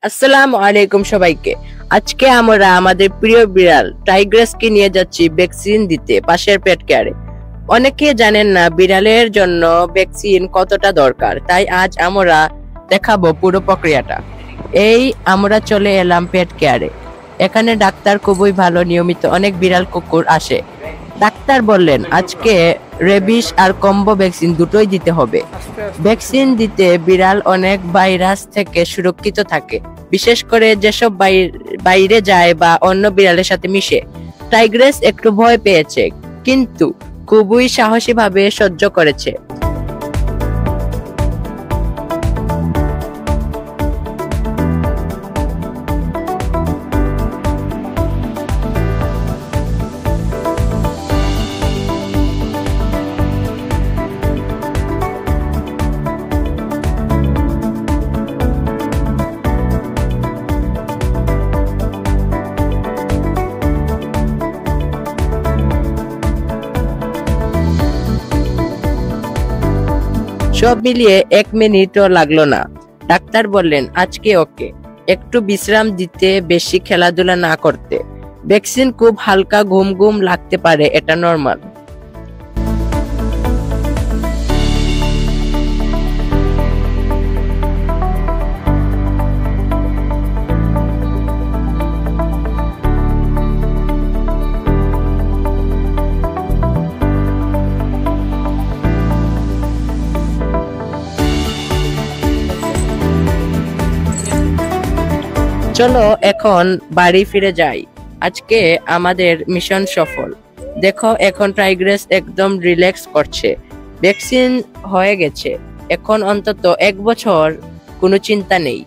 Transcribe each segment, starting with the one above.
আসসালামু আলাইকুম সবাইকে। আজকে আমরা আমাদের প্রিয় বিড়াল টাইগ্রেসকে নিয়ে যাচ্ছি ভ্যাকসিন দিতে পাশের পেট কেয়ারে। অনেকে জানেন না বিড়ালের জন্য ভ্যাকসিন কতটা দরকার, তাই আজ আমরা দেখাবো পুরো প্রক্রিয়াটা। আমরা চলে এলাম পেট কেয়ারে। এখানে ডাক্তার খুবই ভালো, নিয়মিত অনেক বিড়াল কুকুর আসে। ডাক্তার বললেন আজকে রেবিস আর কম্বো ভ্যাকসিন দুটোই দিতে হবে। ভ্যাকসিন দিতে বিড়াল অনেক ভাইরাস থেকে সুরক্ষিত থাকে, বিশেষ করে যেসব বাইরে যায় বা অন্য বিড়ালের সাথে মিশে। টাইগ্রেস একটু ভয় পেয়েছে, কিন্তু খুবই সাহসীভাবে সহ্য করেছে। সব মিলিয়ে 1 মিনিটও লাগলো না। ডাক্তার বললেন আজকে ওকে একটু বিশ্রাম দিতে, বেশি খেলাধুলা না করতে। ভ্যাকসিন খুব হালকা ঘুম ঘুম লাগতে পারে, এটা নরমাল। চলো এখন বাড়ি ফিরে যাই। আজকে আমাদের মিশন সফল। দেখো এখন টাইগ্রেস একদম রিল্যাক্স করছে। ভ্যাকসিন হয়ে গেছে, এখন অন্তত 1 বছর কোনো চিন্তা নেই।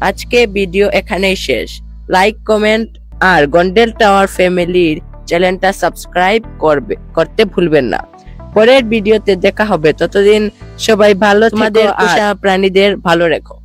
আজকে ভিডিও এখানেই শেষ। লাইক, কমেন্ট আর গন্ডেল টাওয়ার ফ্যামিলির চ্যানেলটা সাবস্ক্রাইব করতে ভুলবেন না। পরের ভিডিওতে দেখা হবে, ততদিন সবাই ভালো থেকো, তোমাদের পোষা প্রাণীদের ভালো রেখো।